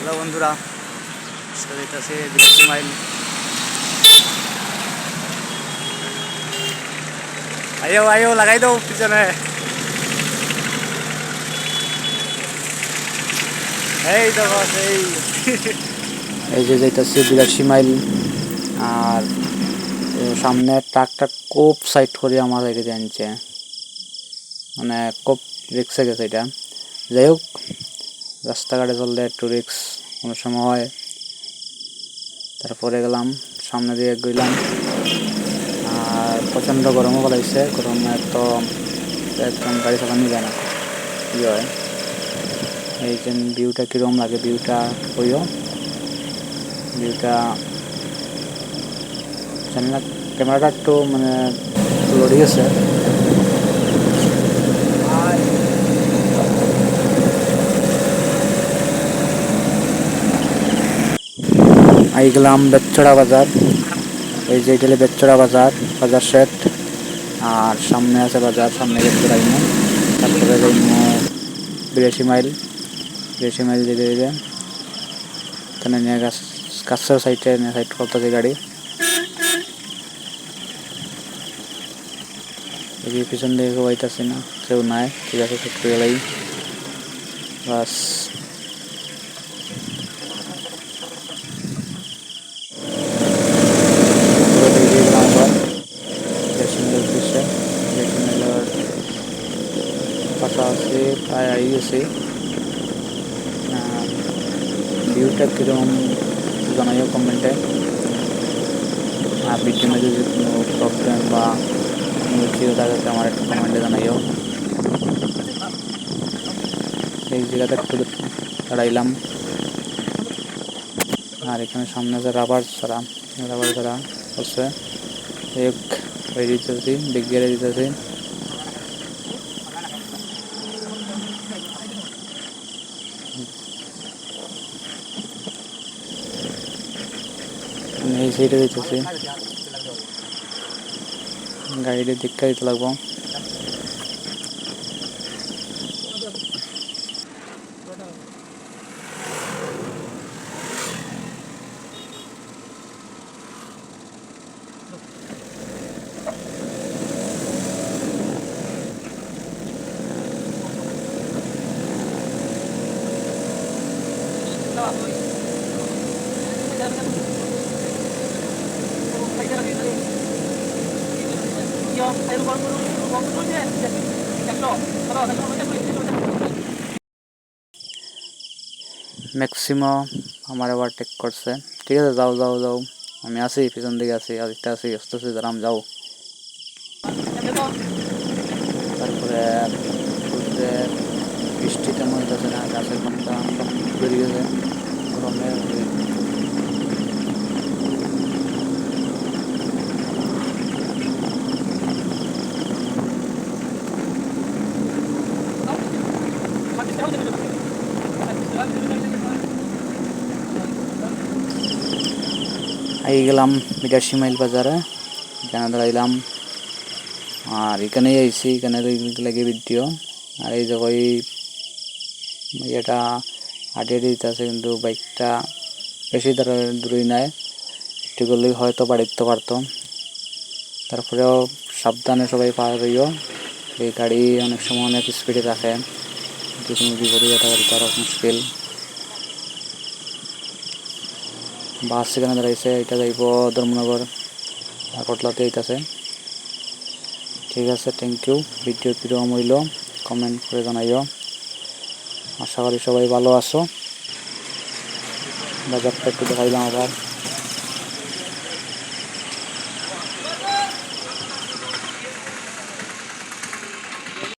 Hello বন্ধুরা, আজকে যেতেছে 82 মাইল। আইও আইও, লাগাই দাও পিছনে। এই দেখো এই যে যাইতেছে 82 মাইল। আর সামনে ট্রাকটা খুব সাইড করে আমার এদিকে আনছে, মানে খুব রিক্সে গেছে এটা। যাই হোক, রাস্তাঘাটে চললে একটু রিক্স কোনো সময় হয়। তারপরে গেলাম, সামনে দিয়ে গেলাম। আর প্রচণ্ড গরমও পালাইছে, গরমে তো একদম গাড়ি চালানো যায় না, কি হয়। এই যে ভিউটা কীরকম লাগে, ভিউটা হইও, ভিউটা জানি না, ক্যামেরাটা একটু মানে লড়ি গেছে। আই গেলাম বেতছড়া বাজার। এই যে এটা বেতছড়া বাজার, বাজার সেট। আর সামনে আছে বাজার, সামনে গেছে যাইমু। তারপরে যাইমু 82 মাইল। 82 মাইল যেতে যেতে এখানে নিয়ে গাছের সাইডে সাইড করতেছে গাড়ি। দেখি পিছন দিকে কেউ আইতাছে না, কেউ নাই, ঠিক আছে, সেট করে গেলাই বাস। পাশাপাশি প্রায় আই গেছি। ভিউটা কীরকম জানাইও কমেন্টে। আর ভিডিও মধ্যে যদি কোনো প্রবলেম বা কোনো কিছু থাকে আমার একটু কমেন্টে জানাইও। এই জায়গাটা একটু দাঁড়াইলাম। আর এখানে সামনে যে রাবার ছাড়া হচ্ছে এক দিতেছি, বিজ্ঞানে দিতেছি। এই সাইডে দিতেছি, গাড়িটি দীক্ষা দিতে লাগবো। ম্যাক্সিমাম আমার ওভারটেক করছে, ঠিক আছে, যাও যাও যাও, আমি আছি পিছন দিকে আছি, আরেকটা আছি, আসতেছি, দাঁড়াম, যাও। তারপরে বৃষ্টি তেমন হইতেছে না, গাছের পাতা সব বেরিয়ে গেছে গরমে। আই গেলাম 82 মাইল বাজারে, এখানে দাঁড়াইলাম। আর এখানেই আইসি, এখানে লাগে ভিডিও। আর এই যে ওই এটা হাঁটিয়ে দিতে আছে, কিন্তু বাইকটা বেশি দূরেই নাই, একটু করলেই হয়তো বাড়িতে পারতো। তারপরেও সাবধানে সবাই পার হইও, এই গাড়ি অনেক সময় অনেক স্পিডে রাখে, যে কোনো বিপদে যেতে পারে, তারও মুশকিল। বাস সেখানে দাঁড়াইছে, এটা যাইব ধর্মনগর, আগরতলাতে আইতাছে। ঠিক আছে, থ্যাংক ইউ। ভিডিও কীরকম হইল কমেন্ট করে জানাইও। আশা করি সবাই ভালো আছো। বাজারটা একটু দেখাইলাম আবার।